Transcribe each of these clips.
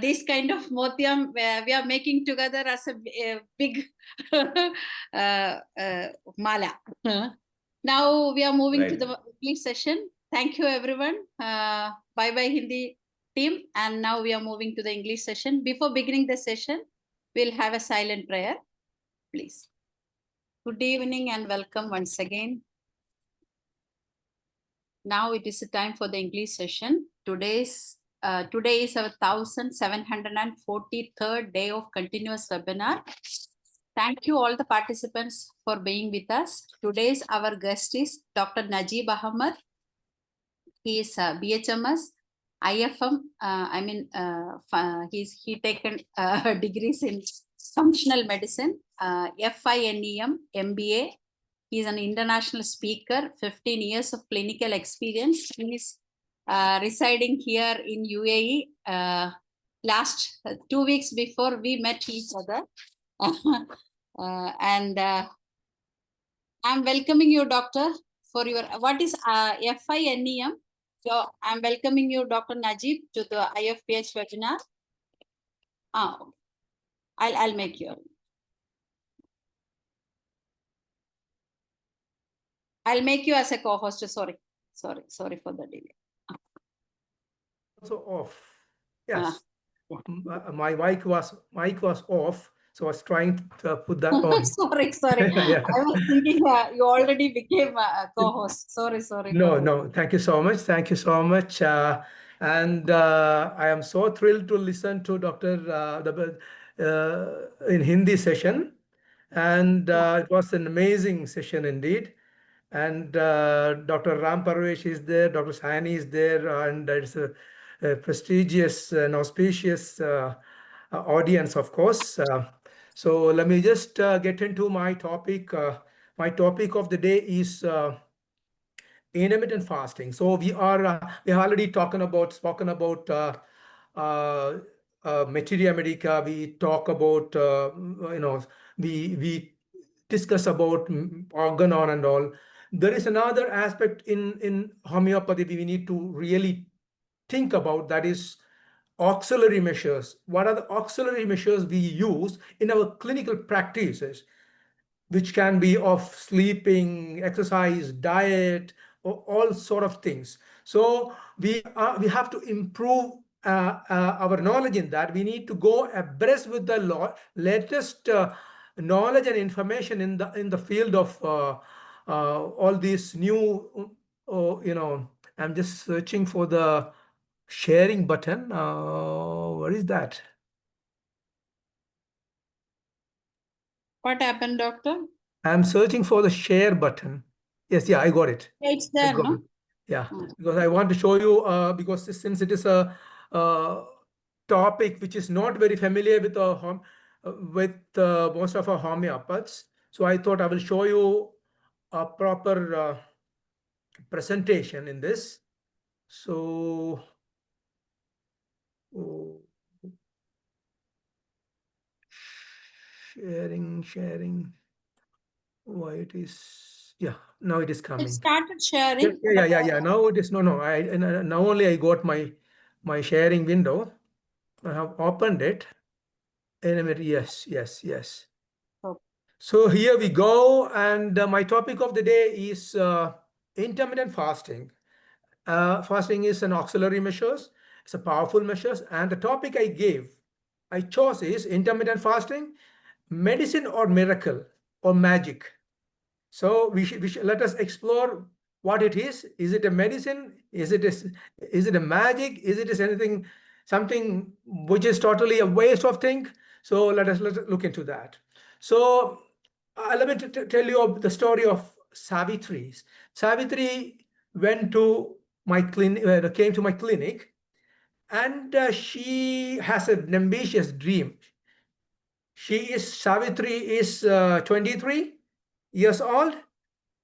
this kind of motyam we are making together as a big mala. Now we are moving to the English session. Thank you, everyone. Bye bye, Hindi team. And now we are moving to the English session. Before beginning the session, we'll have a silent prayer, please. Good evening and welcome once again. Now it is the time for the English session. Today is our 1743rd day of continuous webinar. Thank you all the participants for being with us. Today's our guest is Dr. NAJEEB Ahammed. He is BHMS, IFM. He taken degrees in functional medicine, FINEM, MBA. He is an international speaker, 15 years of clinical experience. He is residing here in UAE. Last 2 weeks before we met each other. I'm welcoming you, doctor, for your, what is FINEM? So I'm welcoming you, Dr. NAJEEB, to the IFPH webinar. I'll make you. I'll make you as a co-host. Sorry for the delay. Also off. Yes. My mic was off, so I was trying to put that on. sorry. Yeah. I was thinking you already became a co-host. Sorry. No. Thank you so much. And I am so thrilled to listen to Dr. In Hindi session. And it was an amazing session indeed. And Dr. Ram Parvesh is there, Dr. Sani is there, and it's a prestigious and auspicious audience, of course. So let me just get into my topic. My topic of the day is intermittent fasting. So we have already spoken about materia medica. We talk about we discuss about organon and all. There is another aspect in homeopathy we need to really think about, that is auxiliary measures. What are the auxiliary measures we use in our clinical practices, which can be of sleeping, exercise, diet, or all sort of things. So we have to improve our knowledge in that. We need to go abreast with the latest knowledge and information in the field of all these new I'm just searching for the sharing button. What is that? What happened, doctor? I'm searching for the share button. Yes, I got it. It's there, no? It. Yeah, because I want to show you, because since it is a topic which is not very familiar with most of our homeopaths, so I thought I will show you a proper presentation in this. So sharing. Why it is? Yeah, now it is coming. It started sharing. Yeah. Now it is no. Now only I got my sharing window. I have opened it. Yes. Okay. So here we go, and my topic of the day is intermittent fasting. Fasting is an auxiliary measures. It's a powerful measures, and the topic I chose is intermittent fasting, medicine or miracle or magic. So we should let us explore what it is. Is it a medicine? Is it a magic? Is it something which is totally a waste of thing? So let us look into that. So let me tell you the story of Savitri. Savitri went to my clinic, came to my clinic, and she has an ambitious dream. Savitri is 23 years old,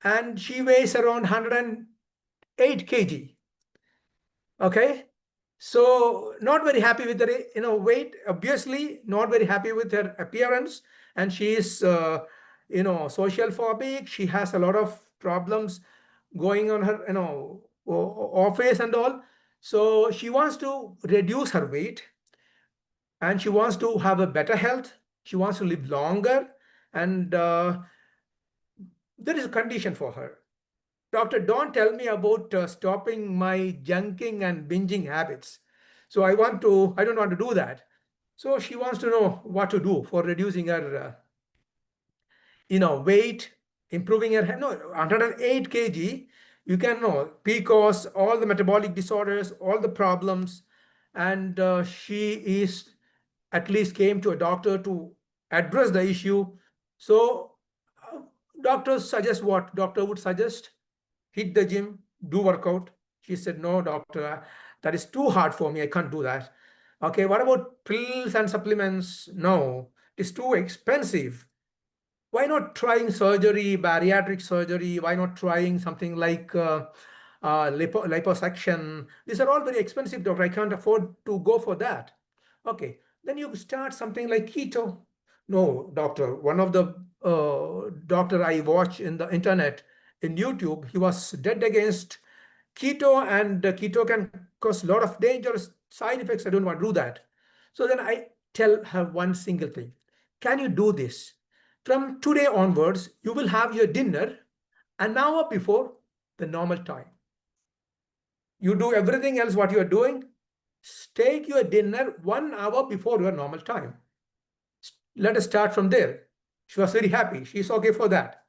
and she weighs around 108 kg. Okay, so not very happy with her weight, obviously not very happy with her appearance, and she is social phobic. She has a lot of problems going on her office and all. So she wants to reduce her weight, and she wants to have a better health. She wants to live longer, and there is a condition for her. Doctor, don't tell me about stopping my junking and binging habits. So I don't want to do that. So she wants to know what to do for reducing her, weight, improving her, 108 kg. You can know PCOS, all the metabolic disorders, all the problems, and she is at least came to a doctor to address the issue. So uh, doctors suggest what? Doctor would suggest hit the gym, do workout. She said, no, doctor, that is too hard for me. I can't do that. Okay, what about pills and supplements? No, it's too expensive. Why not trying surgery, bariatric surgery? Why not trying something like liposuction? These are all very expensive, doctor. I can't afford to go for that. Okay, then you start something like keto. No, doctor. One of the doctor I watch in the internet, in YouTube, he was dead against keto, and keto can cause a lot of dangerous side effects. I don't want to do that. So then I tell her one single thing. Can you do this? From today onwards, you will have your dinner an hour before the normal time. You do everything else what you are doing. Take your dinner 1 hour before your normal time. Let us start from there. She was very happy. She's okay for that.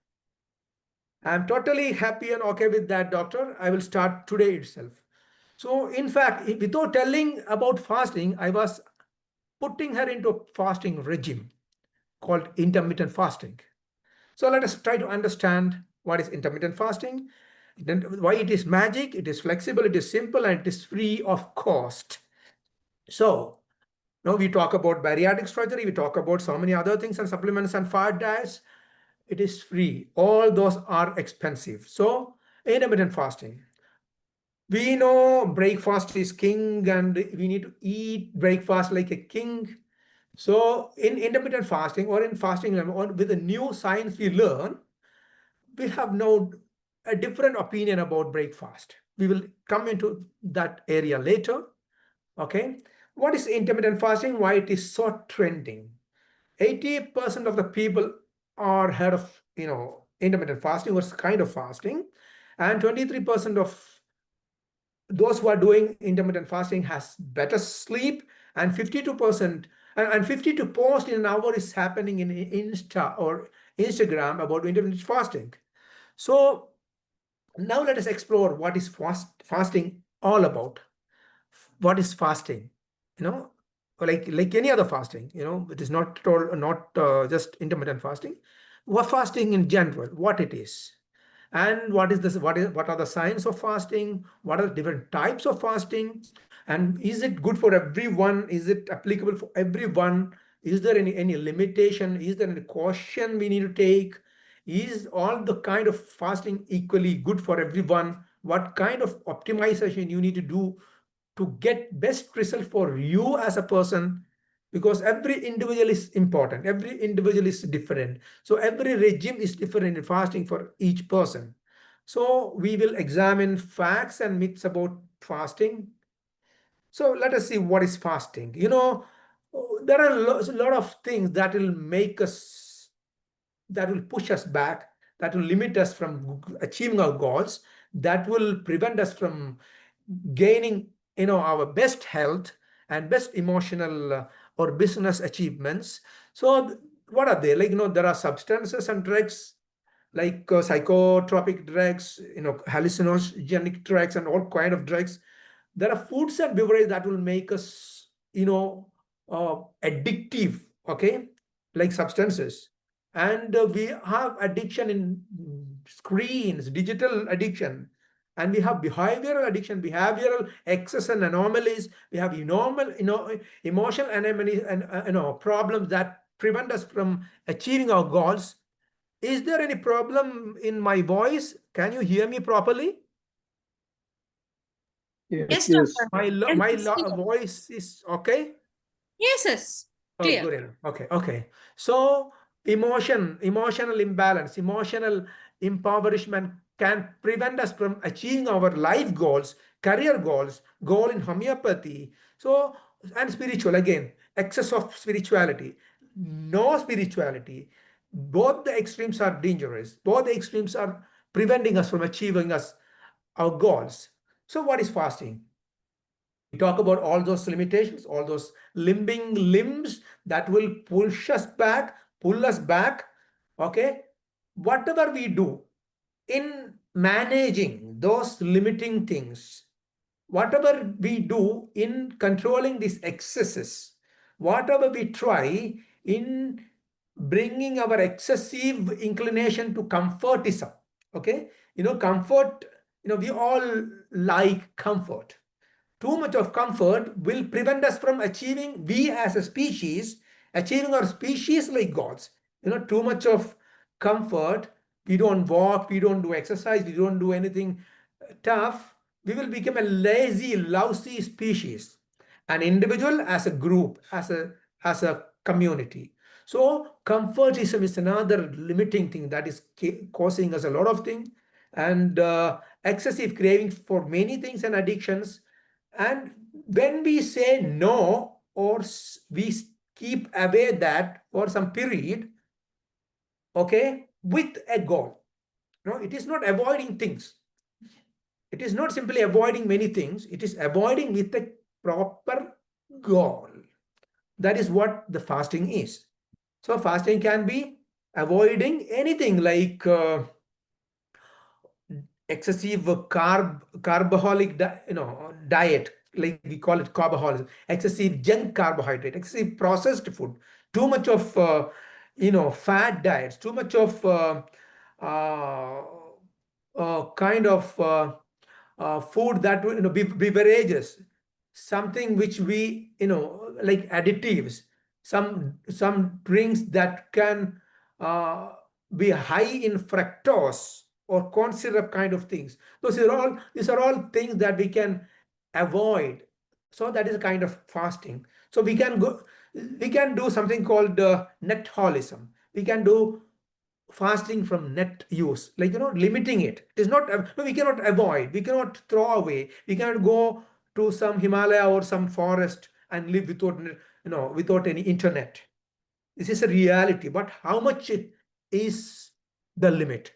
I'm totally happy and okay with that, doctor. I will start today itself. So in fact, without telling about fasting, I was putting her into a fasting regime called intermittent fasting. So let us try to understand what is intermittent fasting, why it is magic, it is flexible, it is simple, and it is free of cost. So now we talk about bariatric surgery, we talk about so many other things and supplements and fat diets. It is free. All those are expensive. So intermittent fasting. We know breakfast is king and we need to eat breakfast like a king. So in intermittent fasting or in fasting or with the new science we learn, we have now a different opinion about breakfast. We will come into that area later. Okay. What is intermittent fasting? Why it is so trending? 80% of the people are heard of, intermittent fasting or kind of fasting, and 23% of those who are doing intermittent fasting has better sleep, and 52% and 52 posts in an hour is happening in Insta or Instagram about intermittent fasting. So now let us explore what is fasting all about. What is fasting? Like any other fasting. It is not just intermittent fasting. What fasting in general? What it is? And what is this? What are the signs of fasting? What are the different types of fasting? And is it good for everyone? Is it applicable for everyone? Is there any limitation? Is there any caution we need to take? Is all the kind of fasting equally good for everyone? What kind of optimization you need to do to get best result for you as a person? Because every individual is important, every individual is different, so every regime is different in fasting for each person. So we will examine facts and myths about fasting. So let us see what is fasting. There are a lot of things that will make us, that will push us back, that will limit us from achieving our goals, that will prevent us from gaining our best health and best emotional or business achievements. So what are they? There are substances and drugs like psychotropic drugs, hallucinogenic drugs, and all kind of drugs. There are foods and beverages that will make us addictive, okay, like substances. And we have addiction in screens, digital addiction, and we have behavioral addiction, behavioral excess and anomalies. We have emotional anomalies and problems that prevent us from achieving our goals. Is there any problem in my voice? Can you hear me properly? Yes, Yes. doctor. My Yes, voice is okay? yes, Oh, clear. good enough. Okay. So emotional imbalance, emotional impoverishment can prevent us from achieving our life goals, career goals, goal in homeopathy. So, and spiritual again. excess of spirituality, no spirituality. Both the extremes are dangerous. Both the extremes are preventing us from achieving our goals. So what is fasting? We talk about all those limitations, all those limbing limbs that will pull us back. Okay. Whatever we do in managing those limiting things, whatever we do in controlling these excesses, whatever we try in bringing our excessive inclination to comfortism, okay, comfort, we all like comfort. Too much of comfort will prevent us from achieving, we as a species, achieving our species like gods. Too much of comfort, we don't walk, we don't do exercise, we don't do anything tough, we will become a lazy, lousy species, an individual, as a group, as a community. So comfortism is another limiting thing that is causing us a lot of things, and excessive craving for many things and addictions. And when we say no, or we keep away that for some period, okay, with a goal, it is not avoiding things. It is not simply avoiding many things. It is avoiding with a proper goal. That is what the fasting is. So fasting can be avoiding anything like excessive carbaholic diet, like we call it carboholism, excessive junk carbohydrate, excessive processed food, too much of fat diets, too much of uh, kind of food that beverages, something which we like additives, some drinks that can be high in fructose or corn syrup kind of things. These are all things that we can avoid. So that is a kind of fasting. So we can do something called net holism. We can do fasting from net use, like limiting it. It is not, no, we cannot avoid, we cannot throw away, we cannot go to some Himalaya or some forest and live without any internet. This is a reality, but how much is the limit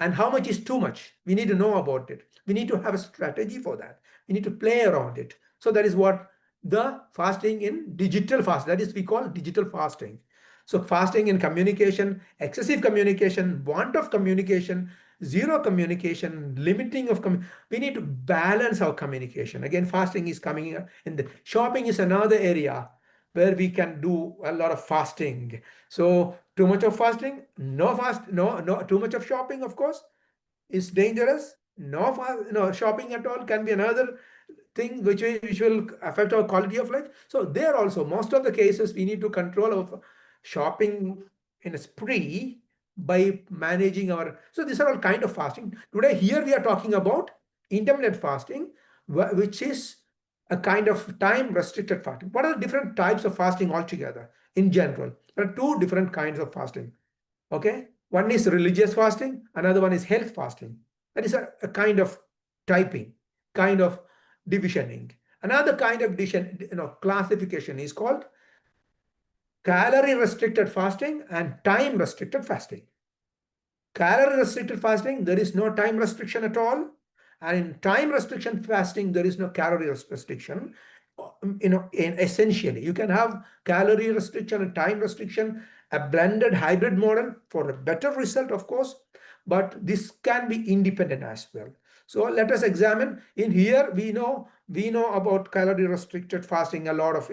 and how much is too much? We need to know about it. We need to have a strategy for that. We need to play around it. So that is what the fasting in digital fast, that is we call digital fasting. So fasting in communication, excessive communication, want of communication, zero communication, limiting of we need to balance our communication. Again, fasting is coming in the shopping is another area where we can do a lot of fasting. So too much of fasting, no, too much of shopping, of course, is dangerous. No shopping at all can be another thing which will affect our quality of life. So there also, most of the cases, we need to control our shopping in a spree by managing our. So these are all kind of fasting. Today, here we are talking about intermittent fasting, which is a kind of time restricted fasting. What are the different types of fasting altogether? In general, there are two different kinds of fasting. Okay, one is religious fasting, another one is health fasting. That is a kind of typing, kind of divisioning. Another kind of classification is called calorie restricted fasting and time restricted fasting. Calorie restricted fasting, there is no time restriction at all. And in time restriction fasting, there is no calorie restriction. Essentially, you can have calorie restriction and time restriction, a blended hybrid model for a better result, of course, but this can be independent as well. So let us examine. In here, we know about calorie restricted fasting, a lot of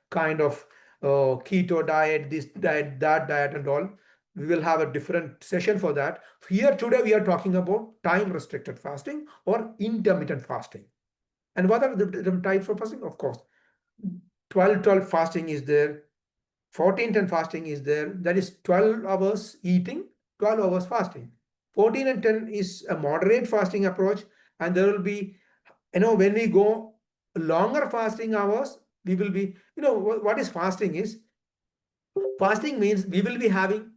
kind of keto diet, this diet, that diet, and all. We will have a different session for that. Here today we are talking about time restricted fasting or intermittent fasting. And what are the different types of fasting? Of course, 12-12 fasting is there, 14-10 fasting is there. That is 12 hours eating, 12 hours fasting. 14 and 10 is a moderate fasting approach, and there will be, when we go longer fasting hours, we will be, what is fasting is, fasting means we will be having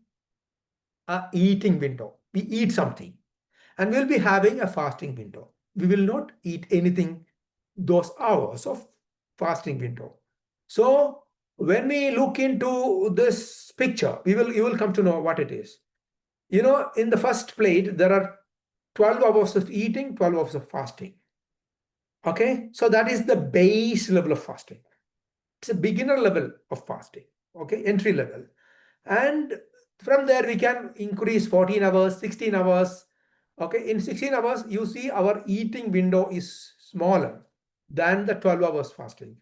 a eating window. We eat something and we'll be having a fasting window. We will not eat anything those hours of fasting window. So when we look into this picture, you will come to know what it is. You know, in the first plate, there are 12 hours of eating, 12 hours of fasting. Okay, so that is the base level of fasting. It's a beginner level of fasting. Okay, entry level. And from there, we can increase 14 hours, 16 hours. Okay, in 16 hours, you see our eating window is smaller than the 12 hours fasting.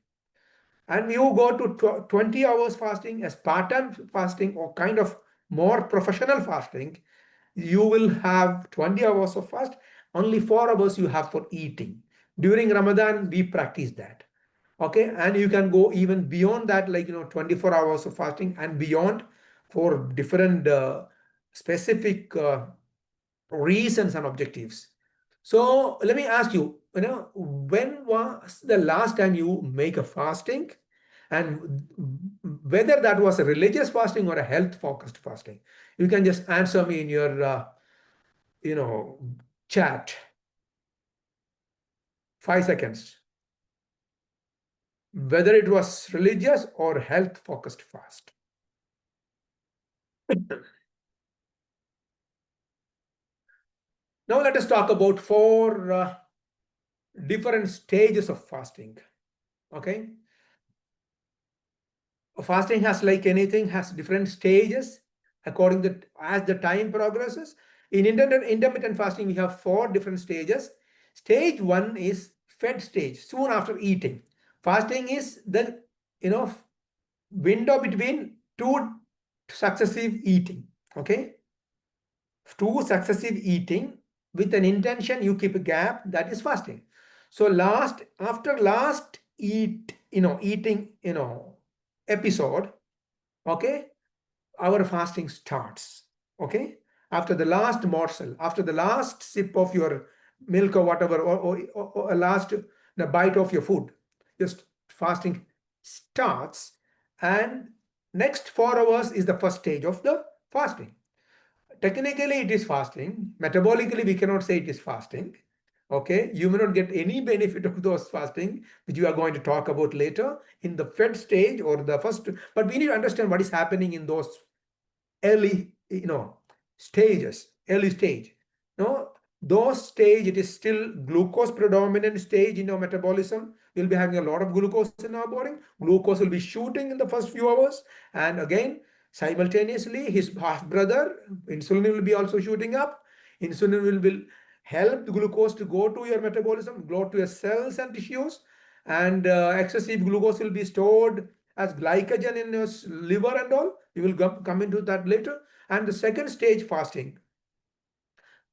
And you go to 20 hours fasting as part-time fasting or kind of more professional fasting, you will have 20 hours of fast, only 4 hours you have for eating. During Ramadan, we practice that. Okay, and you can go even beyond that, like 24 hours of fasting and beyond for different specific reasons and objectives. So let me ask you, when was the last time you make a fasting, and whether that was a religious fasting or a health focused fasting? You can just answer me in your chat. 5 seconds. Whether it was religious or health focused fast. Now let us talk about 4 different stages of fasting. Okay, fasting has, like anything, has different stages according to as the time progresses. In intermittent fasting, we have 4 different stages. Stage 1 is fed stage, soon after eating. Fasting is the window between 2 successive eating. Okay, 2 successive eating with an intention, you keep a gap, that is fasting. So after last eating episode, okay, our fasting starts. Okay, after the last morsel, after the last sip of your milk or whatever, or a last the bite of your food, just fasting starts. And next 4 hours is the first stage of the fasting. Technically it is fasting, metabolically we cannot say it is fasting. Okay, you may not get any benefit of those fasting, which you are going to talk about later in the fed stage or the first. But we need to understand what is happening in those early stages, early stage. No, those stage, it is still glucose predominant stage in our metabolism. We'll be having a lot of glucose in our body. Glucose will be shooting in the first few hours, and again simultaneously his half brother insulin will be also shooting up. Insulin will help the glucose to go to your metabolism, go to your cells and tissues, and excessive glucose will be stored as glycogen in your liver and all. We will come into that later. And the second stage fasting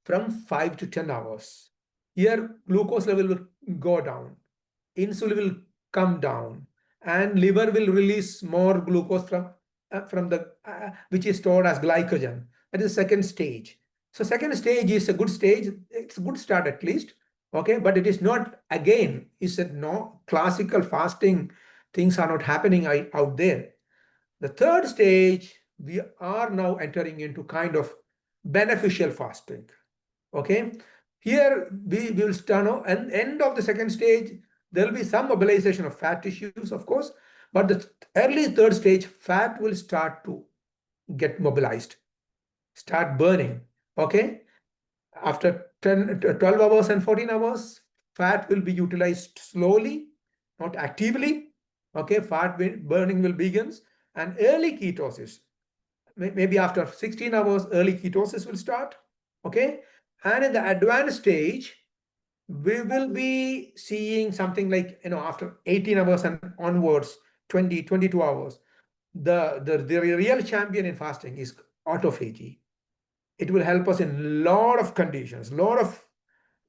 from 5 to 10 hours. Here glucose level will go down, insulin will come down, and liver will release more glucose from the which is stored as glycogen. That is the second stage. So second stage is a good stage. It's a good start at least. Okay, but it is not, again, is it no classical fasting things are not happening out there. The third stage, we are now entering into kind of beneficial fasting. Okay, here we will start now, and end of the second stage, there will be some mobilization of fat tissues, of course, but the early third stage, fat will start to get mobilized, start burning. Okay, after 12 hours and 14 hours, fat will be utilized slowly, not actively. Okay, fat burning will begins, and early ketosis, maybe after 16 hours, early ketosis will start. Okay, and in the advanced stage, we will be seeing something like, after 18 hours and onwards, 22 hours, the real champion in fasting is autophagy. It will help us in a lot of conditions, a lot of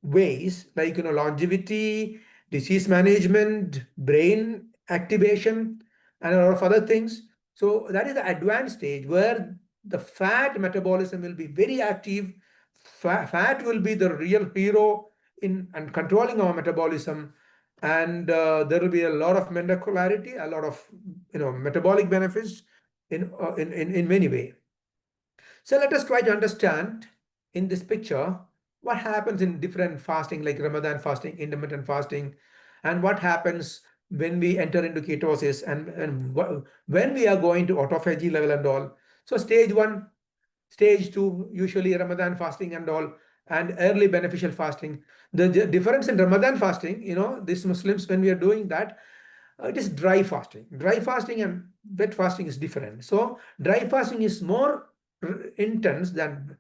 ways, like longevity, disease management, brain activation, and a lot of other things. So that is the advanced stage where the fat metabolism will be very active. Fat will be the real hero in and controlling our metabolism, and there will be a lot of molecularity, a lot of metabolic benefits in many ways. So let us try to understand in this picture what happens in different fasting, like Ramadan fasting, intermittent fasting, and what happens when we enter into ketosis, and when we are going to autophagy level and all. So stage 1, stage 2, usually Ramadan fasting and all, and early beneficial fasting. The difference in Ramadan fasting, these Muslims, when we are doing that, it is dry fasting. Dry fasting and wet fasting is different. So dry fasting is more intense than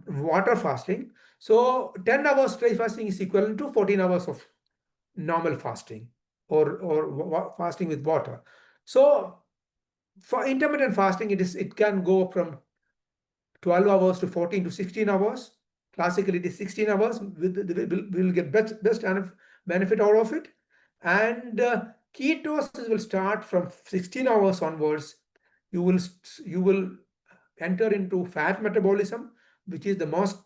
water fasting. So 10 hours dry fasting is equivalent to 14 hours of normal fasting, or fasting with water. So for intermittent fasting, it can go from 12 hours to 14 to 16 hours. Classically, it is 16 hours. We'll get best benefit out of it. And ketosis will start from 16 hours onwards. You will enter into fat metabolism, which is the most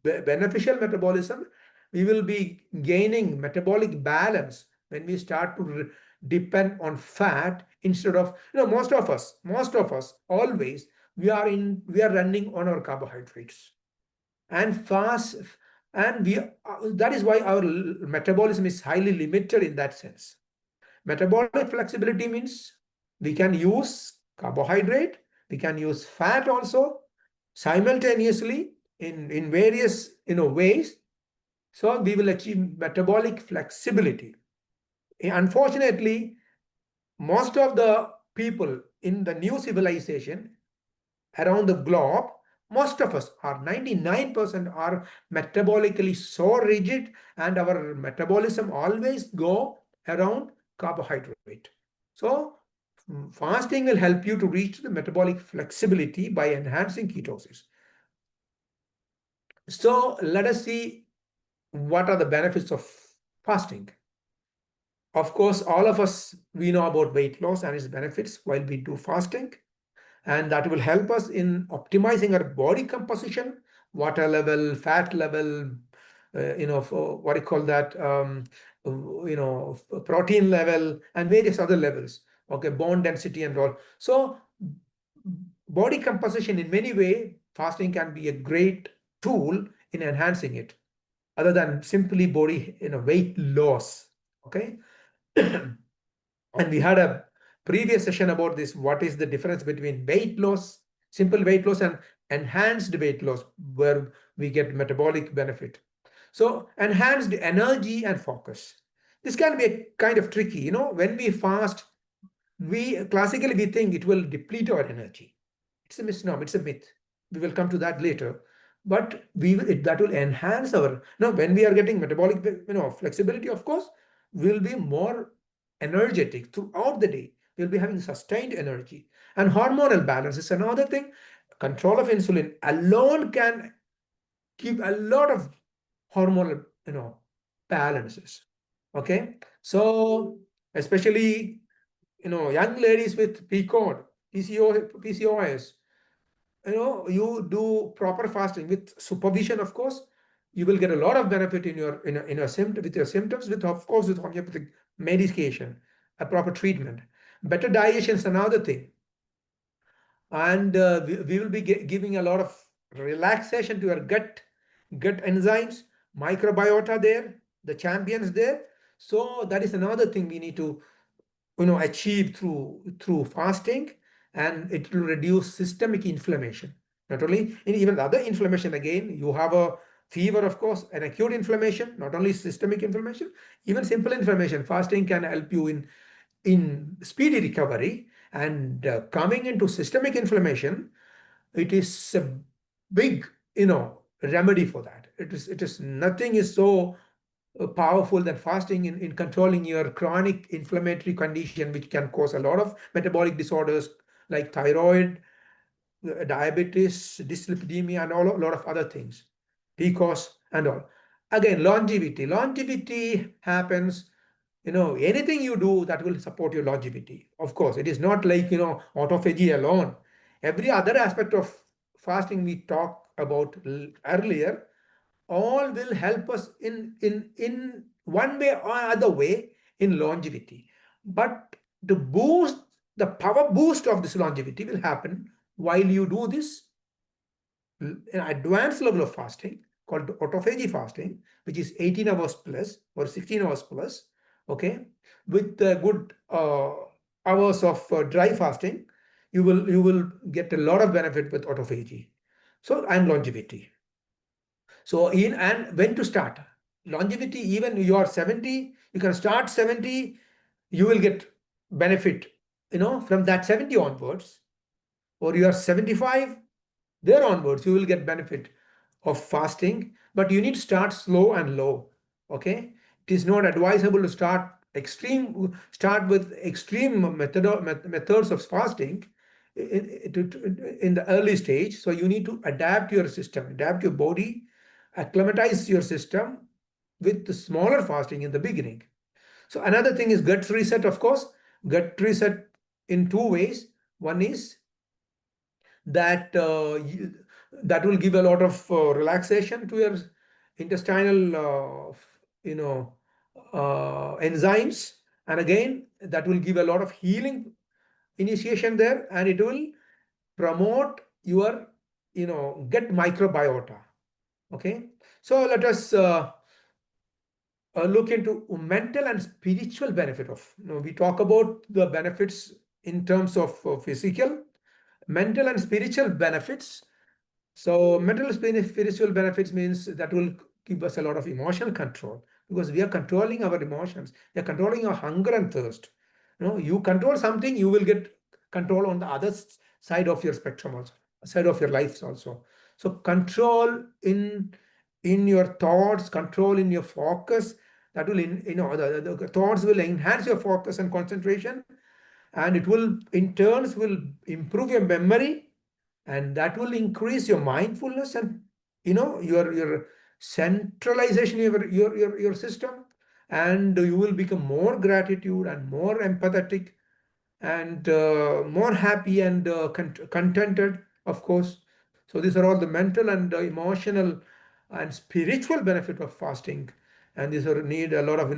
beneficial metabolism. We will be gaining metabolic balance when we start to depend on fat instead of, most of us always, we are running on our carbohydrates and fast, and that is why our metabolism is highly limited in that sense. Metabolic flexibility means we can use carbohydrate, we can use fat also simultaneously in various ways. So we will achieve metabolic flexibility. Unfortunately, most of the people in the new civilization around the globe, most of us are 99% are metabolically so rigid, and our metabolism always go around carbohydrate. So fasting will help you to reach the metabolic flexibility by enhancing ketosis. So let us see what are the benefits of fasting. Of course, all of us, we know about weight loss and its benefits while we do fasting, and that will help us in optimizing our body composition, water level, fat level, what do you call that, protein level, and various other levels, okay, bone density and all. So body composition, in many ways, fasting can be a great tool in enhancing it, other than simply body weight loss, okay. And we had a previous session about this, what is the difference between weight loss, simple weight loss, and enhanced weight loss, where we get metabolic benefit. So enhanced energy and focus, this can be a kind of tricky. When we fast, we classically we think it will deplete our energy. It's a misnomer, it's a myth. We will come to that later. But that will enhance our, when we are getting metabolic flexibility, of course, we'll be more energetic throughout the day. We'll be having sustained energy. And hormonal balance is another thing. Control of insulin alone can give a lot of hormonal balances. Okay. So especially young ladies with PCOS, you do proper fasting with supervision, of course, you will get a lot of benefit in your with your symptoms, with, of course, with homeopathic medication, a proper treatment. Better digestion is another thing. And we will be giving a lot of relaxation to your gut enzymes, microbiota there, the champions there. So that is another thing we need to achieve through fasting, and it will reduce systemic inflammation. Not only in even the other inflammation, again, you have a fever, of course, an acute inflammation, not only systemic inflammation, even simple inflammation. Fasting can help you in speedy recovery. And coming into systemic inflammation, it is a big remedy for that. It is nothing is so powerful than fasting in controlling your chronic inflammatory condition, which can cause a lot of metabolic disorders like thyroid, diabetes, dyslipidemia, and a lot of other things, PCOS and all. Again, longevity happens, anything you do that will support your longevity. Of course, it is not like autophagy alone. Every other aspect of fasting we talked about earlier, all will help us in one way or other way in longevity. But the power boost of this longevity will happen while you do this an advanced level of fasting called autophagy fasting, which is 18 hours plus or 16 hours plus, Okay, with good hours of dry fasting, you will get a lot of benefit with autophagy. So and longevity. So in and when to start longevity, even you are 70, you can start 70, you will get benefit, from that 70 onwards, or you are 75, there onwards you will get benefit of fasting, but you need to start slow and low. Okay, it is not advisable to start with extreme methods of fasting in the early stage. So you need to adapt your system, adapt your body, acclimatize your system with the smaller fasting in the beginning. So another thing is gut reset, of course. Gut reset in two ways. One is that that will give a lot of relaxation to your intestinal enzymes, and again that will give a lot of healing initiation there, and it will promote your gut microbiota. Okay, so let us look into mental and spiritual benefit of, we talk about the benefits in terms of physical, mental and spiritual benefits. So mental spiritual benefits means that will give us a lot of emotional control, because we are controlling our emotions, we are controlling our hunger and thirst. You control something, you will get control on the other side of your spectrum also, side of your lives also. So control in your thoughts, control in your focus, that will the thoughts will enhance your focus and concentration, and it will in turns will improve your memory, and that will increase your mindfulness and your centralization of your system, and you will become more gratitude and more empathetic, and more happy and contented, of course. So these are all the mental and emotional and spiritual benefit of fasting, and these are need a lot of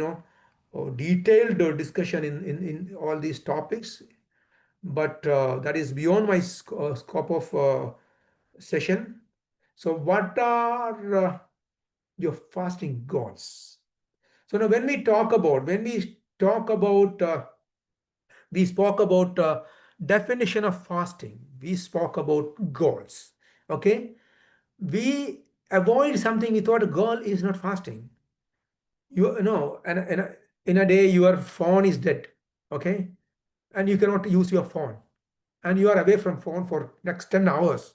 detailed discussion in all these topics, but that is beyond my scope of session. So what are your fasting goals? So now we spoke about definition of fasting, we spoke about goals. Okay, we avoid something. We thought a goal is not fasting. In a day your phone is dead. Okay, and you cannot use your phone, and you are away from phone for next 10 hours.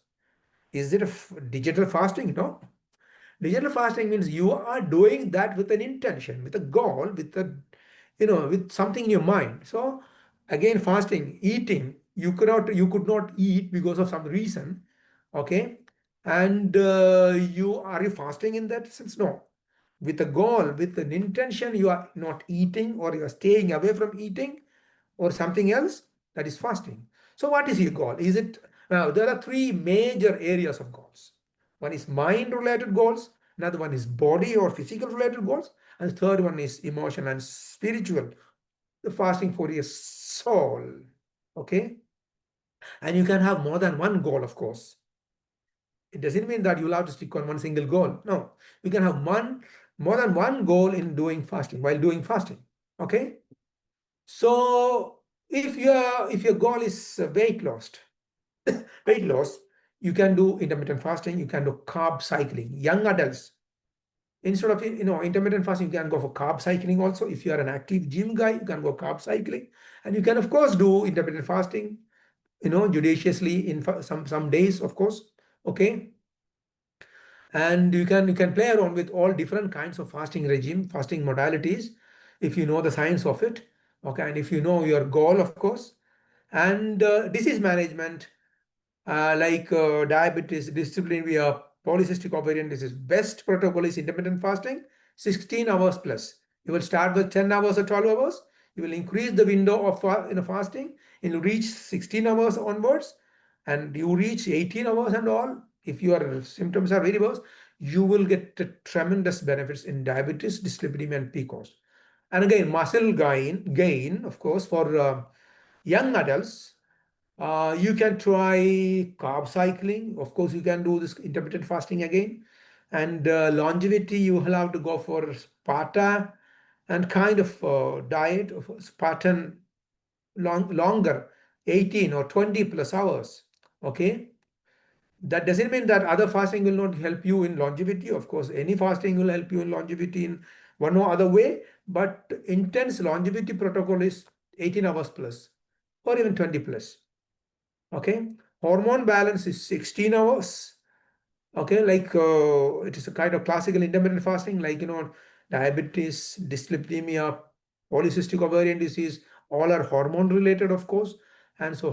Is it a digital fasting? No. Digital fasting means you are doing that with an intention, with a goal, with something in your mind. So again, fasting, eating, you could not eat because of some reason. Okay, and are you fasting in that sense? No. With a goal, with an intention, you are not eating, or you are staying away from eating, or something else, that is fasting. So what is your goal? Is it Now there are three major areas of goals. One is mind related goals, another one is body or physical related goals, and the third one is emotional and spiritual, the fasting for your soul. Okay, and you can have more than one goal, of course. It doesn't mean that you'll have to stick on one single goal. No, you can have more than one goal in doing fasting, while doing fasting. Okay, so if your goal is weight loss, you can do intermittent fasting, you can do carb cycling. Young adults, instead of intermittent fasting, you can go for carb cycling also. If you are an active gym guy, you can go carb cycling, and you can of course do intermittent fasting judiciously in some days, of course. Okay, and you can play around with all different kinds of fasting regime, fasting modalities, if you know the science of it. Okay, and if you know your goal, of course. And disease management, like diabetes, dyslipidemia, polycystic ovarian disease, best protocol is intermittent fasting, 16 hours plus. You will start with 10 hours or 12 hours. You will increase the window of fasting, and you reach 16 hours onwards, and you reach 18 hours and all. If your symptoms are very worse, you will get tremendous benefits in diabetes, dyslipidemia, and PCOS. And again, muscle gain, of course, for young adults, you can try carb cycling. Of course, you can do this intermittent fasting again. And longevity, you will have to go for Sparta and kind of diet of pattern longer, 18 or 20 plus hours. Okay, that doesn't mean that other fasting will not help you in longevity. Of course, any fasting will help you in longevity in one or other way, but intense longevity protocol is 18 hours plus or even 20 plus. Okay, hormone balance is 16 hours. Okay, like it is a kind of classical intermittent fasting, like diabetes, dyslipidemia, polycystic ovarian disease, all are hormone related, of course. And so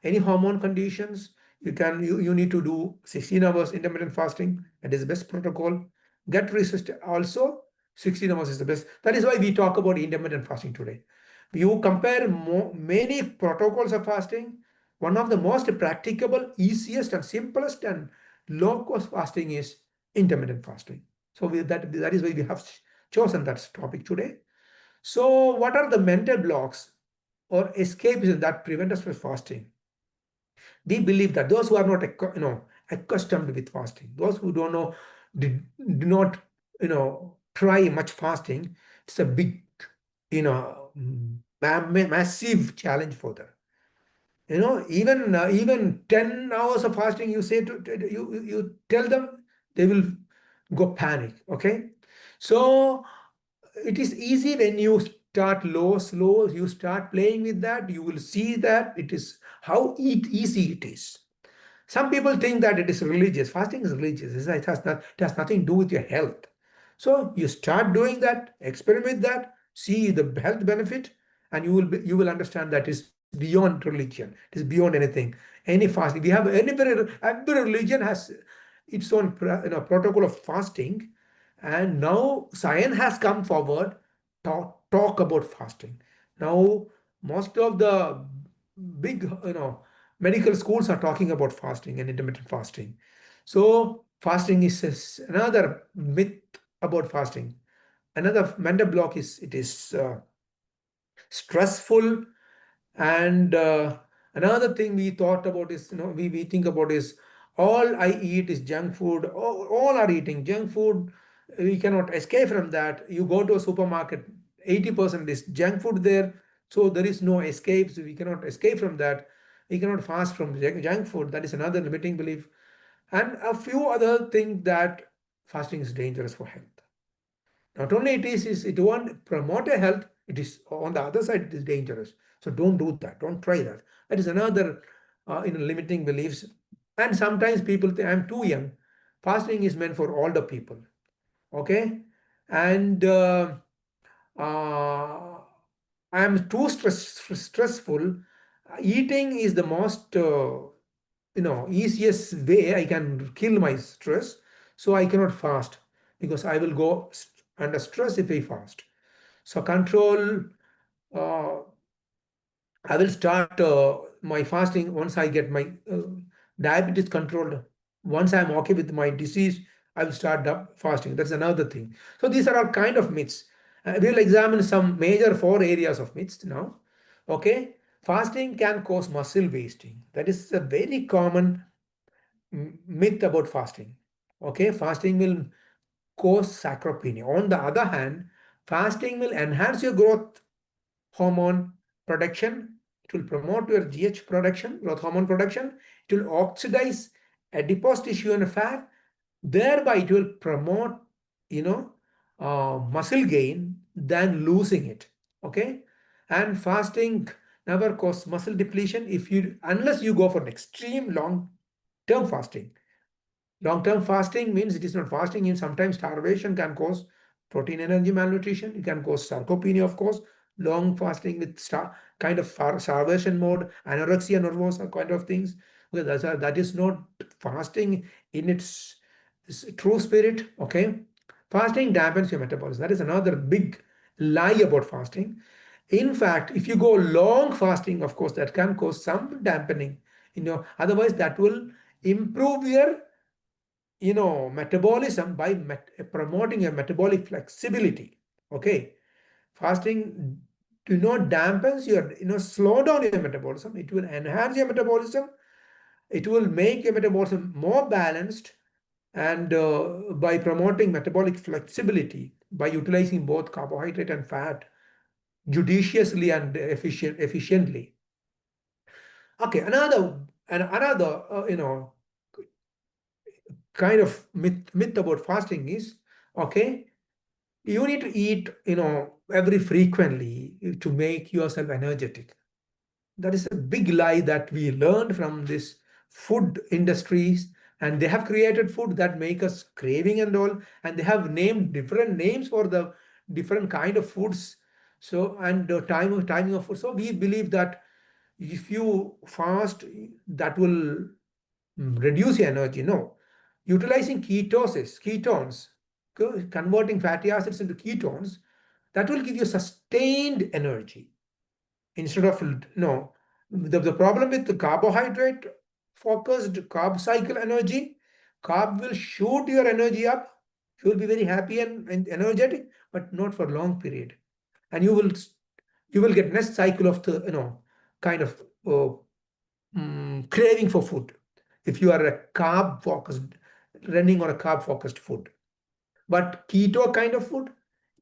any hormone conditions, you need to do 16 hours intermittent fasting. That is the best protocol. Gut resist also 16 hours is the best. That is why we talk about intermittent fasting today. You compare many protocols of fasting. One of the most practicable, easiest, and simplest and low-cost fasting is intermittent fasting. So that is why we have chosen that topic today. So what are the mental blocks or escapism that prevent us from fasting? We believe that those who are not accustomed with fasting, those who don't know, do not try much fasting, it's a big massive challenge for them. Even 10 hours of fasting, you say you tell them, they will go panic. Okay, so it is easy when you start slow, you start playing with that, you will see that it is how easy it is. Some people think that it is religious. Fasting is religious. It has nothing to do with your health. So you start doing that, experiment with that, see the health benefit, and you will understand that it's beyond religion. It is beyond anything. Any fasting. We have every religion has its own protocol of fasting, and now science has come forward to talk about fasting. Now most of the big medical schools are talking about fasting and intermittent fasting. So fasting is another myth about fasting. Another mental block is it is stressful, and another thing we thought about is we think about is all I eat is junk food. All are eating junk food. We cannot escape from that. You go to a supermarket, 80% is junk food there, so there is no escape. So we cannot escape from that. We cannot fast from junk food. That is another limiting belief, and a few other things that fasting is dangerous for health. Not only it won't promote a health, it is on the other side, it is dangerous. So don't do that. Don't try that. That is another limiting beliefs. And sometimes people think I'm too young. Fasting is meant for older people. Okay, and I'm too stressful. Eating is the most easiest way I can kill my stress. So I cannot fast because I will go under stress if I fast. So control. Uh, I will start my fasting once I get my diabetes controlled. Once I'm okay with my disease, I will start fasting. That's another thing. So these are all kind of myths. We'll examine some major 4 areas of myths now. Okay, fasting can cause muscle wasting. That is a very common myth about fasting. Okay, fasting will cause sarcopenia. On the other hand, fasting will enhance your growth hormone production. It will promote your GH production, growth hormone production. It will oxidize adipose tissue and fat. Thereby, it will promote, muscle gain than losing it. Okay, and fasting never cause muscle depletion unless you go for an extreme long-term fasting. Long-term fasting means it is not fasting. In sometimes starvation can cause protein energy malnutrition. It can cause sarcopenia, of course. Long fasting with kind of starvation mode, anorexia nervosa kind of things. Okay, that is not fasting in its true spirit. Okay, fasting dampens your metabolism. That is another big lie about fasting. In fact, if you go long fasting, of course, that can cause some dampening. Otherwise, that will improve your metabolism by promoting a metabolic flexibility. Okay, fasting do not dampens your slow down your metabolism. It will enhance your metabolism. It will make your metabolism more balanced, and by promoting metabolic flexibility, by utilizing both carbohydrate and fat judiciously and efficiently. Okay, another kind of myth about fasting is, okay, you need to eat every frequently to make yourself energetic. That is a big lie that we learned from this food industries, and they have created food that make us craving and all, and they have named different names for the different kind of foods. So, and the timing of food. So we believe that if you fast, that will reduce your energy. No, utilizing ketones, converting fatty acids into ketones, that will give you sustained energy instead of no. The problem with the carbohydrate focused carb cycle energy, carb will shoot your energy up. You will be very happy and energetic, but not for long period, and you will get next cycle of the kind of craving for food if you are a carb focused, running on a carb focused food. But keto kind of food,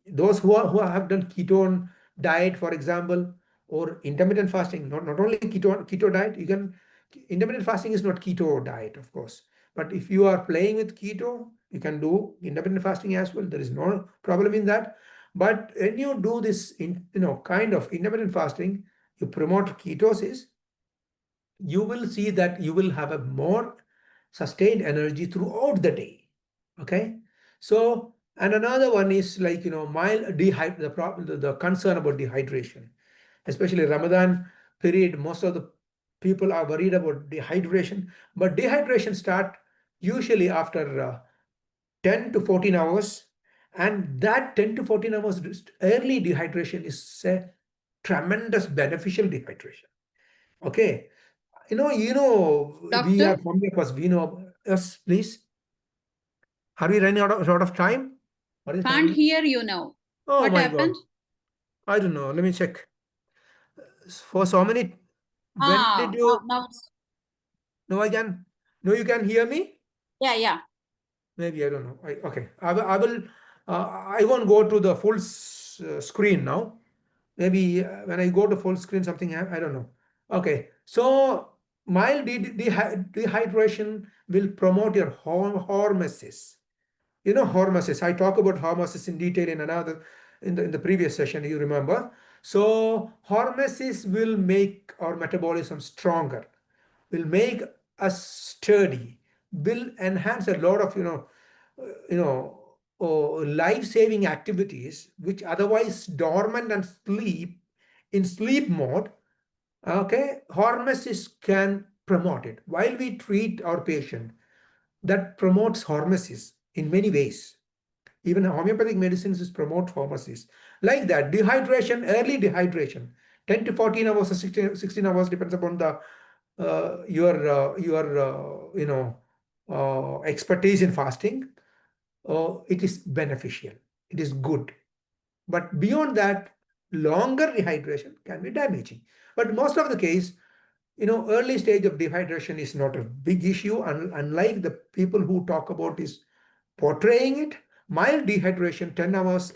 those who have done ketone diet, for example, or intermittent fasting, not only keto diet, you can, intermittent fasting is not keto diet, of course. But if you are playing with keto, you can do intermittent fasting as well. There is no problem in that. But when you do this kind of intermittent fasting, you promote ketosis, you will see that you will have a more sustained energy throughout the day. Okay, so, and another one is like mild the concern about dehydration, especially Ramadan period. Most of the people are worried about dehydration, but dehydration start usually after 10 to 14 hours, and that 10 to 14 hours early dehydration is a tremendous beneficial dehydration. Okay, we Doctor, are homeopaths. We know. Yes, please. Are we running out of time? What is can't happening? hear you now. Oh What my God. happened? I don't know. Let me check. For so many, when did Now, you? now, No, I can. No, you can hear me? yeah, yeah. Maybe I don't know. Okay. I will. I won't go to the full screen now. Maybe when I go to full screen, something I don't know. Okay. So mild dehydration will promote your hormesis. Hormesis. I talk about hormesis in detail in another in the previous session. You remember? So hormesis will make our metabolism stronger, will make us sturdy, will enhance a lot of life-saving activities which otherwise dormant and in sleep mode. Okay, hormesis can promote it. While we treat our patient, that promotes hormesis in many ways. Even homeopathic medicines is promote hormesis. Like that, dehydration, early dehydration, 10 to 14 hours or 16 hours, depends upon the your expertise in fasting. It is beneficial. It is good. But beyond that, longer dehydration can be damaging. But most of the case, early stage of dehydration is not a big issue, unlike the people who talk about is portraying it. Mild dehydration, 10 hours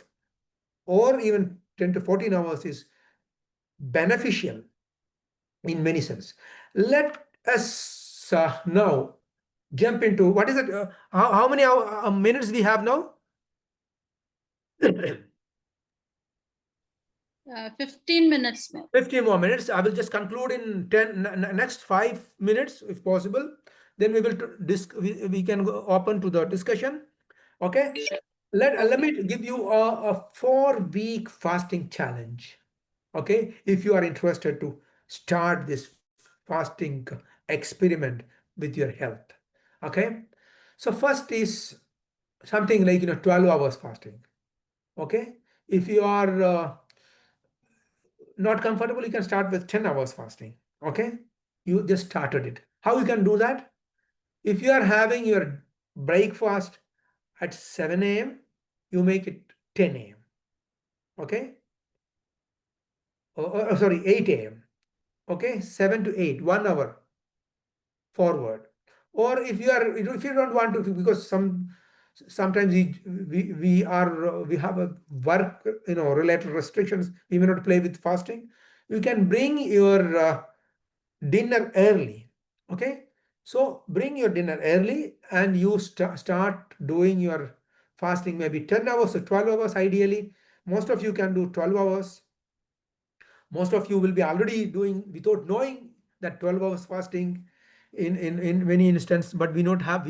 or even 10 to 14 hours is beneficial in many sense. Let us now jump into what is it? How many minutes we have now? 15 minutes, ma'am. 15 more minutes. I will just conclude in 10 next 5 minutes if possible. Then we will we can go open to the discussion. Okay. Let me give you a 4-week fasting challenge. Okay, if you are interested to start this fasting experiment with your health. Okay, so first is something like 12 hours fasting. Okay, if you are not comfortable, you can start with 10 hours fasting. Okay, you just started it. How you can do that? If you are having your breakfast at 7 a.m., you make it 10 a.m. Okay, sorry, 8 a.m. Okay, 7 to 8, 1 hour forward. Or if you don't want to, because Sometimes we have a work related restrictions. We may not play with fasting. You can bring your dinner early. Okay, so bring your dinner early and you start doing your fasting maybe 10 hours or 12 hours ideally. Most of you can do 12 hours. Most of you will be already doing without knowing that 12 hours fasting in many instances, but we not have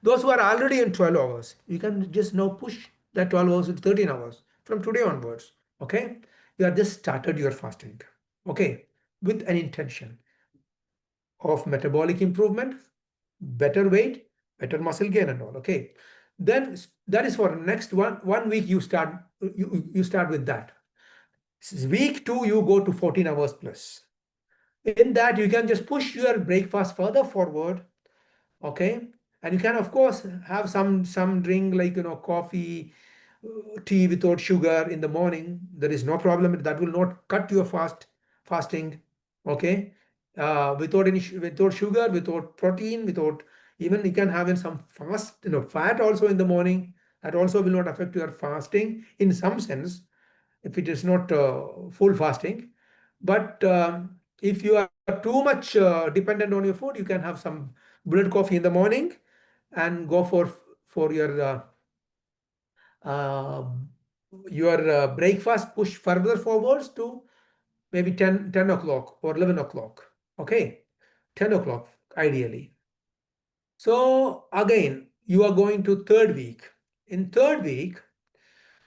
those who are already in 12 hours, you can just now push that 12 hours to 13 hours from today onwards. Okay, you have just started your fasting, okay, with an intention of metabolic improvement, better weight, better muscle gain and all. Okay, then that is for next one week. You start with that. Week 2 you go to 14 hours plus. In that you can just push your breakfast further forward. Okay, and you can of course have some drink like coffee, tea without sugar in the morning. There is no problem. That will not cut your fasting. Okay, without sugar, without protein, without, even you can have in some fat also in the morning. That also will not affect your fasting in some sense, if it is not full fasting. But if you are too much dependent on your food, you can have some bullet coffee in the morning and go for uh, your breakfast, push further forwards to maybe 10 o'clock or 11 o'clock. Okay, 10 o'clock ideally. So again, you are going to third week. In third week,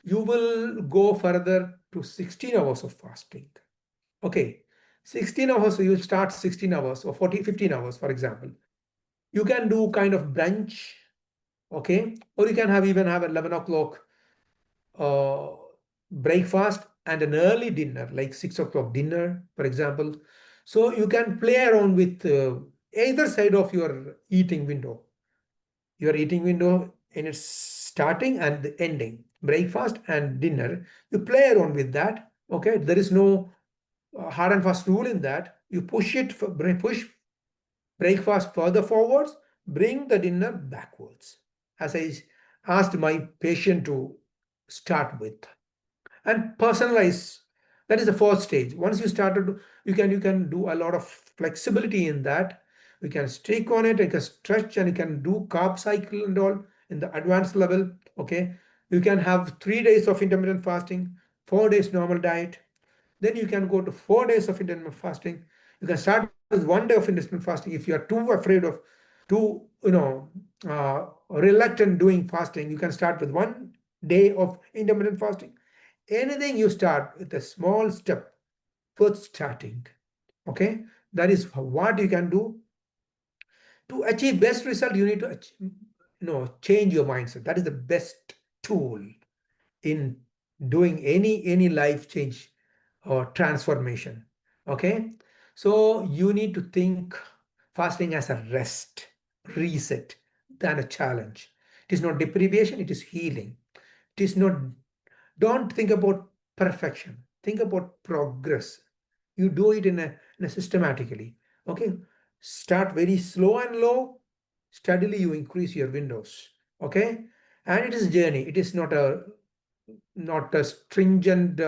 you will go further to 16 hours of fasting. Okay, 16 hours, so you will start 16 hours or 15 hours, for example. You can do kind of brunch, okay, or you can even have 11 o'clock uh, breakfast and an early dinner, like 6 o'clock dinner, for example. So you can play around with either side of your eating window. Your eating window in its starting and the ending, breakfast and dinner. You play around with that. Okay, there is no hard and fast rule in that. You push breakfast further forwards, bring the dinner backwards, as I asked my patient to start with, and personalize. That is the fourth stage. Once you started, you can do a lot of flexibility in that. You can stick on it, you can stretch, and you can do carb cycle and all in the advanced level. Okay, you can have 3 days of intermittent fasting, 4 days normal diet. Then you can go to 4 days of intermittent fasting. You can start with 1 day of intermittent fasting. If you are too afraid of, too reluctant doing fasting, you can start with 1 day of intermittent fasting. Anything you start with a small step, first starting. Okay, that is what you can do to achieve best result. You need to change your mindset. That is the best tool in doing any life change or transformation. Okay, so you need to think fasting as a rest, reset, than a challenge. It is not deprivation, it is healing. It is not, don't think about perfection, think about progress. You do it in a systematically. Okay, start very slow and low, steadily you increase your windows. Okay, and it is a journey. It is not a stringent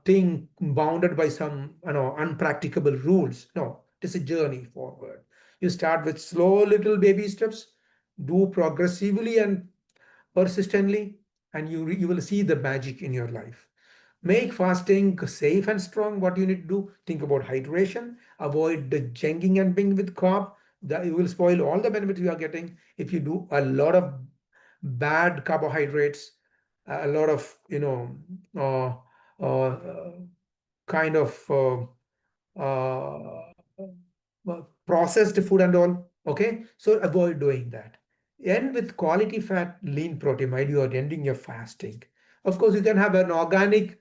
thing bounded by some unpracticable rules. No, it is a journey forward. You start with slow little baby steps, do progressively and persistently, and you will see the magic in your life. Make fasting safe and strong. What you need to do, think about hydration, avoid the junking and being with carb. That you will spoil all the benefits you are getting if you do a lot of bad carbohydrates, a lot of uh, kind of processed food and all. Okay, so avoid doing that. End with quality fat, lean protein while you are ending your fasting. Of course, you can have an organic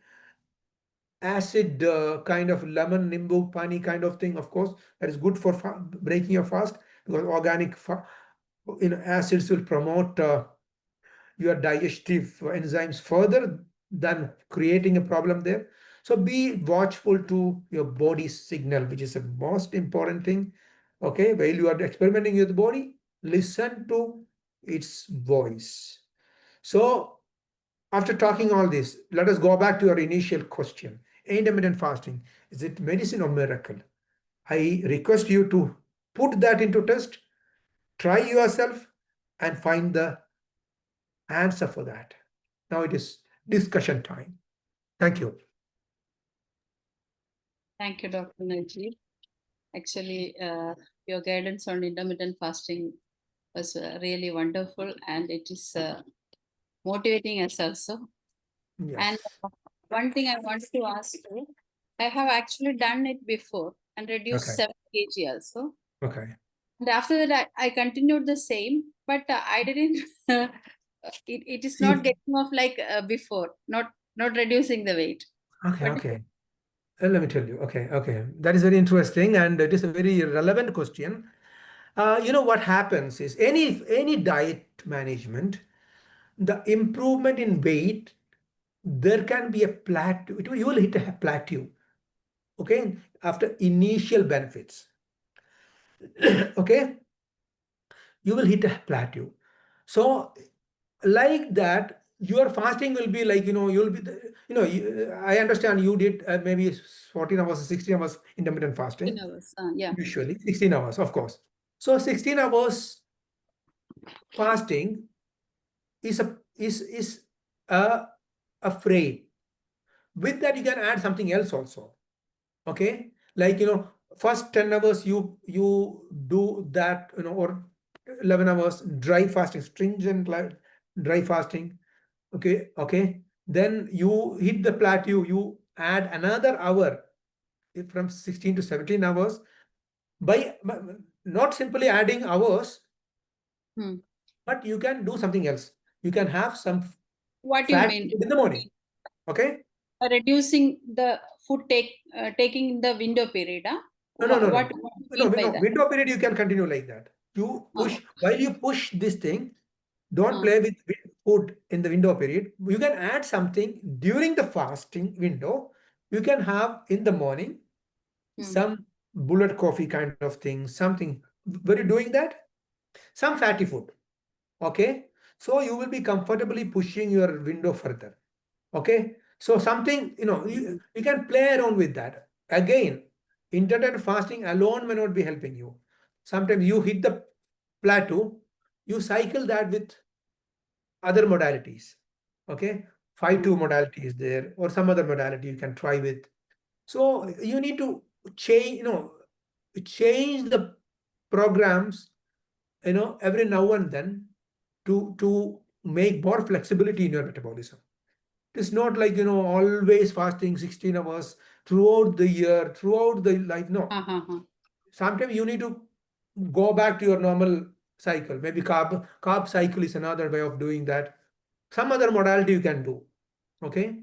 acid kind of lemon nimbu pani kind of thing. Of course, that is good for breaking your fast, because organic acids will promote your digestive enzymes further than creating a problem there. So be watchful to your body's signal, which is the most important thing. Okay, while you are experimenting with the body, listen to its voice. So after talking all this, let us go back to your initial question. Intermittent fasting, is it medicine or miracle? I request you to put that into test, try yourself, and find the answer for that. Now it is discussion time. Thank you. Thank you, Dr. Najeeb. Actually, your guidance on intermittent fasting was really wonderful, and it is motivating us also. And Yes. one thing I wanted to ask you, I have actually done it before and reduced Okay. 7 kg also. Okay. And after that, I continued the same, but I didn't. It is See, not getting off like before. Not reducing the weight. okay, But okay. Let me tell you. Okay, okay. That is very interesting, and it is a very relevant question. What happens is any diet management, the improvement in weight, there can be a plateau. You will hit a plateau. Okay, after initial benefits. Okay, you will hit a plateau. So like that, your fasting will be like, you'll be I understand you did maybe 14 hours 16 hours intermittent fasting, yeah. usually 16 hours, of course. So 16 hours fasting is a frame. With that you can add something else also. Okay, like first 10 hours you do that, or 11 hours dry fasting, stringent dry fasting. Okay, okay, then you hit the plateau, you add another hour from 16 to 17 hours by not simply adding hours, Hmm. but you can do something else. You can have some What do you fat mean? food in the morning. Okay, Reducing the food taking in the window period. Huh? no, no, no, What no, do you no, mean by no, that? window period you can continue like that. You push, Oh, while you push this thing, don't uh, play with food in the window period. You can add something during the fasting window. You can have in the morning hmm, some bullet coffee kind of thing, something. Were you doing that? Some fatty food. Okay. So you will be comfortably pushing your window further. Okay. So something, you can play around with that. Again, intermittent fasting alone may not be helping you. Sometimes you hit the plateau, you cycle that with other modalities. Okay. 5-2 modality is there, or some other modality you can try with. So you need to change, change the programs, every now and then to make more flexibility in your metabolism. It's not like, always fasting 16 hours throughout the year, throughout the life. No. Sometimes you need to go back to your normal cycle. Maybe carb cycle is another way of doing that. Some other modality you can do. Okay.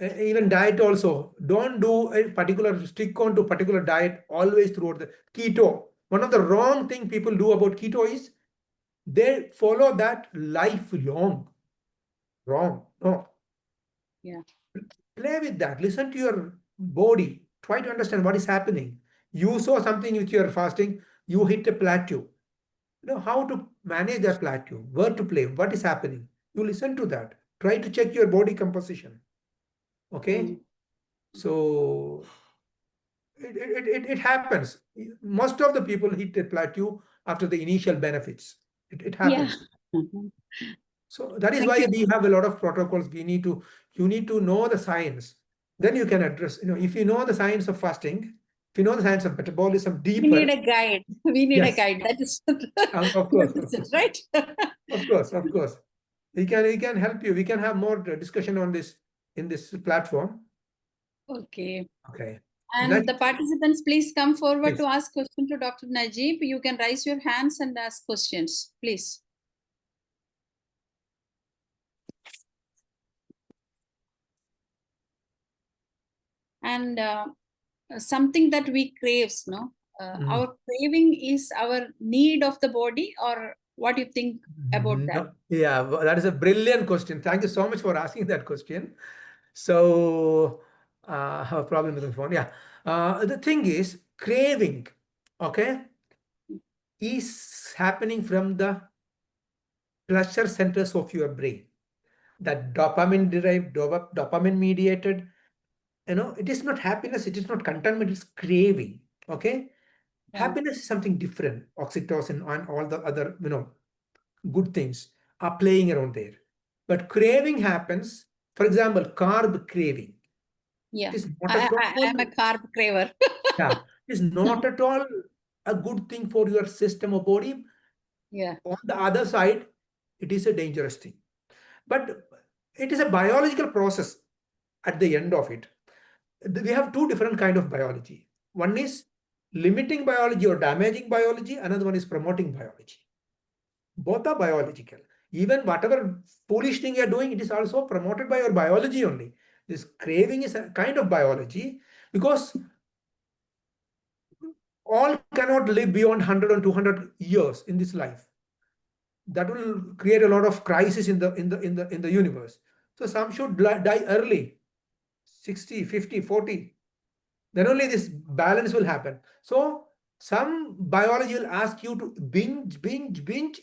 Even diet also. Don't do a particular, stick on to particular diet always throughout the keto. One of the wrong thing people do about keto is they follow that lifelong. Wrong. No. yeah. Play with that. Listen to your body. Try to understand what is happening. You saw something with your fasting, you hit a plateau. How to manage that plateau, where to play, what is happening. You listen to that. Try to check your body composition. Okay. So it happens. Most of the people hit a plateau after the initial benefits. It Yeah. happens. So that is Thank why you. we have a lot of protocols. You need to know the science. Then you can address, if you know the science of fasting, if you know the science of metabolism We need deeper, a guide. We need a yes, guide. That is of course, of course, right. of course, of course. We can help you. We can have more discussion on this in this platform. Okay. Okay. And Next, the participants, please come forward yes. to ask question to Dr. Najeeb. You can raise your hands and ask questions, please. And something that we craves, no? Our craving is our need of the body, or what do you think about that? No, yeah, that is a brilliant question. Thank you so much for asking that question. So, I have a problem with the phone. Yeah. The thing is craving. Okay. is happening from the pleasure centers of your brain, that dopamine derived, dopamine mediated. It is not happiness, it is not contentment, it's craving. Okay. Yeah. Happiness is something different. Oxytocin and all the other, good things are playing around there. But craving happens, for example, carb craving. Yeah. It is not at all, I'm a carb craver. yeah, it is not at all a good thing for your system or body. Yeah. On the other side, it is a dangerous thing. But it is a biological process at the end of it. We have two different kind of biology. One is limiting biology or damaging biology. Another one is promoting biology. Both are biological. Even whatever foolish thing you're doing, it is also promoted by your biology only. This craving is a kind of biology, because all cannot live beyond 100 or 200 years in this life. That will create a lot of crisis in the universe. So some should die early, 60, 50, 40. Then only this balance will happen. So some biology will ask you to binge,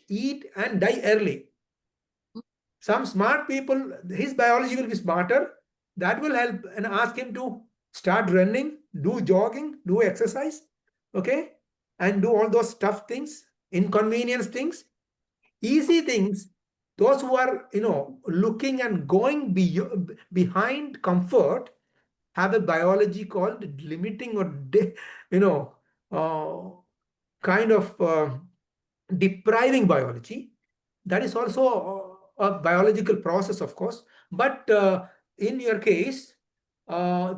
eat and die early. Some smart people, his biology will be smarter. That will help and ask him to start running, do jogging, do exercise, okay, and do all those tough things, inconvenience things, easy things. Those who are, looking and going behind comfort have a biology called limiting or, uh, kind of depriving biology. That is also a biological process, of course. But in your case,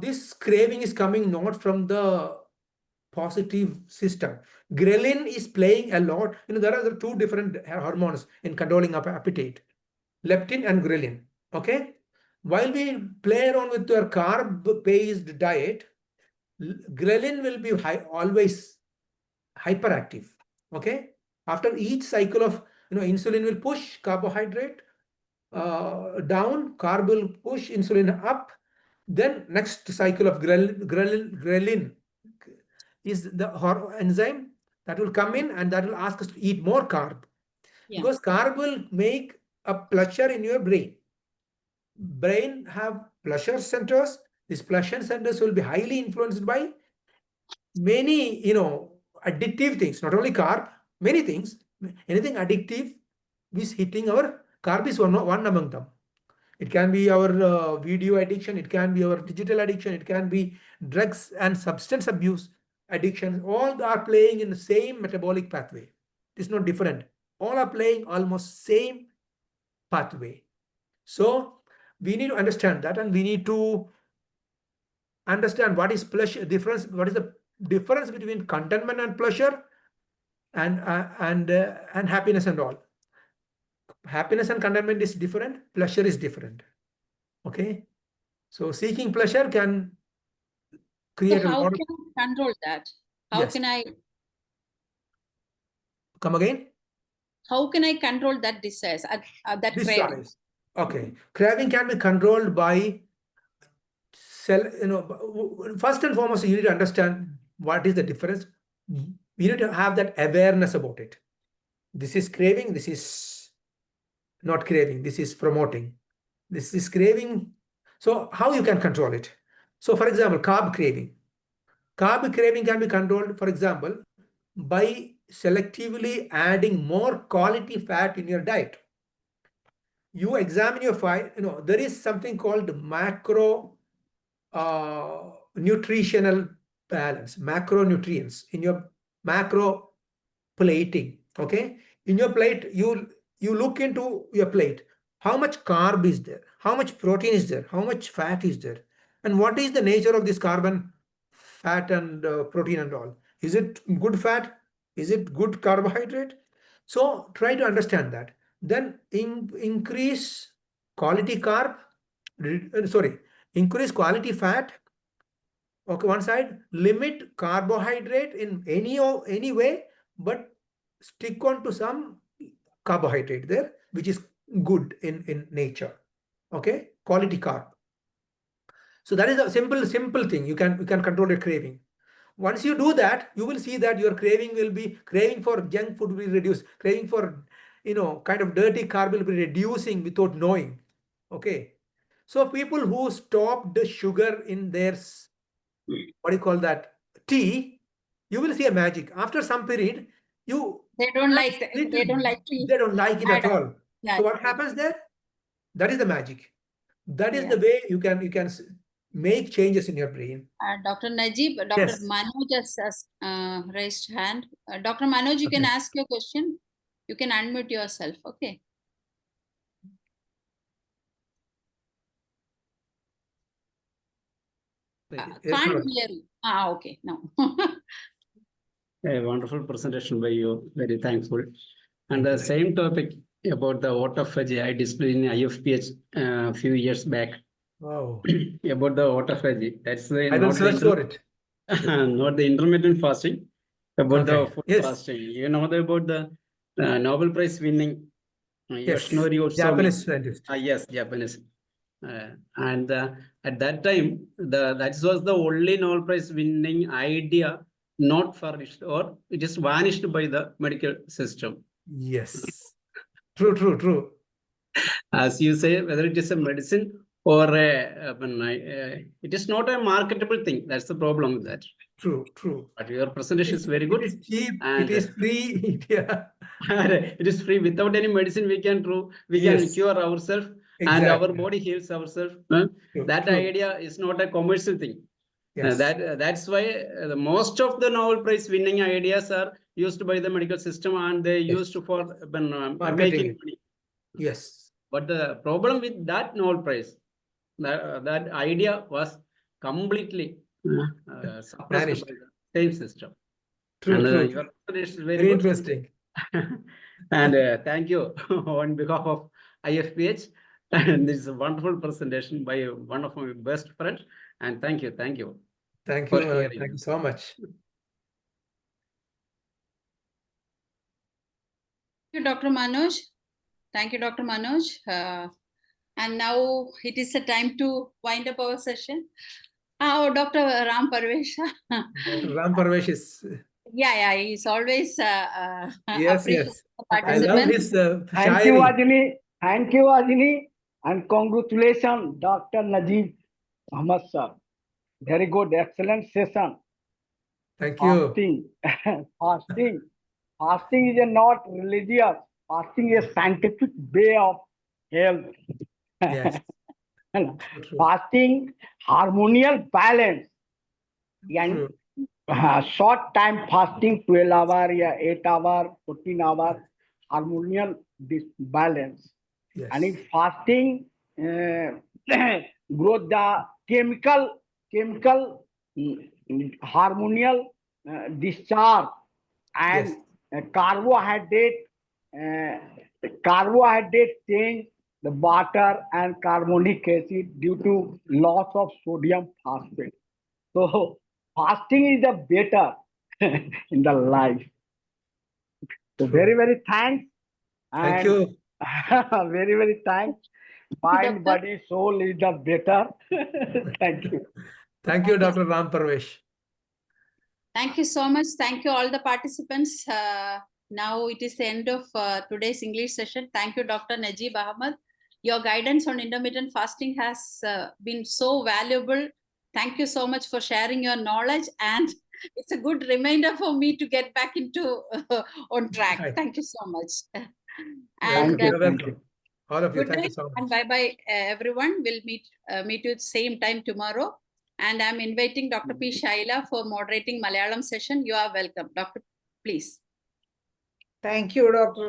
this craving is coming not from the positive system. Ghrelin is playing a lot. There are the two different hormones in controlling appetite, leptin and ghrelin. Okay. While we play around with your carb-based diet, ghrelin will be always hyperactive. Okay. After each cycle of, insulin will push carbohydrate down, carb will push insulin up. Then next cycle of ghrelin is the enzyme that will come in and that will ask us to eat more carb. Yeah. Because carb will make a pleasure in your brain. Brain have pleasure centers. These pleasure centers will be highly influenced by many, addictive things, not only carb, many things. Anything addictive is hitting our carb is one among them. It can be our video addiction, it can be our digital addiction, it can be drugs and substance abuse addiction. All are playing in the same metabolic pathway. It is not different. All are playing almost same pathway. So we need to understand that, and we need to understand what is pleasure difference, what is the difference between contentment and pleasure, and happiness and all. Happiness and contentment is different, pleasure is different. Okay. So seeking pleasure can create So a how lot of. can I control that? How Yes. can I Come again? how can I control that desires, that craving? Desires. Okay. Craving can be controlled by first and foremost, you need to understand what is the difference. You need to have that awareness about it. This is craving, this is not craving, this is promoting. This is craving. So how you can control it? So for example, carb craving. Carb craving can be controlled, for example, by selectively adding more quality fat in your diet. You examine your there is something called macro nutritional balance, macronutrients in your macro plating. Okay. In your plate, you look into your plate. How much carb is there? How much protein is there? How much fat is there? And what is the nature of this carbon, fat, and protein and all? Is it good fat? Is it good carbohydrate? So try to understand that. Then increase quality carb. Sorry, increase quality fat. Okay, one side, limit carbohydrate in any way, but stick on to some carbohydrate there, which is good in nature. Okay, quality carb. So that is a simple thing. You can control your craving. Once you do that, you will see that your craving for junk food will be reduced. Craving for, kind of dirty carb will be reducing without knowing. Okay. So people who stop the sugar in their, what do you call that, tea, you will see a magic. After some period, They don't like they don't like to they don't like it add at on. all. Yeah. So what happens there? That is the magic. That is Yeah. the way you can make changes in your brain. Dr. Najeeb, Dr. Yes. Manoj has raised hand. Dr. Manoj, you can Okay. ask your question. You can unmute yourself. Okay. Can't hear you. Okay. No. A wonderful presentation by you. Very thankful. And the same topic about the autophagy I displayed in IFPH a few years back. Wow. About the autophagy. That's the I will search for it. not the intermittent fasting. About the food Yes. fasting. You know about the Nobel Prize winning Yes. Yoshinori Otsumi. Japanese scientist. Yes, Japanese. And at that time, that was the only Nobel Prize winning idea not furnished, or it is vanished by the medical system. Yes. True. As you say, whether it is a medicine or it is not a marketable thing. That's the problem with that. True. But your presentation is very good. It is cheap. And it is free. Yeah. It is free. Without any medicine, we can Yes. cure ourselves, Exactly. and our body heals ourselves. That True. idea is not a commercial thing. Yes. That's why the most of the Nobel Prize winning ideas are used by the medical system, and they used for making money. Yes. But the problem with that Nobel Prize, that idea was completely suppressed Vanished. by the same system. True. Your presentation is very Very good. interesting. And thank you on behalf of IFPH. And this is a wonderful presentation by one of my best friends. And thank you. Thank you. For Thank hearing. you so much. Thank you, Dr. Manoj. Thank you, Dr. Manoj. And now it is the time to wind up our session. Dr. Ram Parvesh. Dr. Ram Parvesh is. Yeah, he's always Yes. appreciates the I love participants. his Thank you, shairi. Ajini, and congratulations, Dr. NAJEEB Ahmed sir. Very good, excellent session. Thank you. Fasting is not religious. Fasting is a scientific way of health. Yes. True. Fasting, harmonious balance. True. Short time fasting, 12 hours, 8 hours, 14 hours, harmonious balance. Yes. And in fasting, growth the chemical harmonious discharge, and carbohydrate change the water and carbonic acid due to loss of sodium phosphate. So fasting is the better in the life. So True. very thanks. Thank you. Very thanks. Mind, Doctor. body, soul is the better. Thank you. Thank you, Dr. Ram Parvesh. Thank you so much. Thank you, all the participants. Now it is the end of today's English session. Thank you, Dr. NAJEEB Ahmed. Your guidance on intermittent fasting has been so valuable. Thank you so much for sharing your knowledge, and it's a good reminder for me to get back into on track. Right. Thank you so much. Welcome. And You're welcome. All of you, good thank day, you so much. and bye-bye, everyone. We'll meet you at the same time tomorrow. And I'm inviting Dr. P. Shaila for moderating Malayalam session. You are welcome. Doctor, please. Thank you, Dr.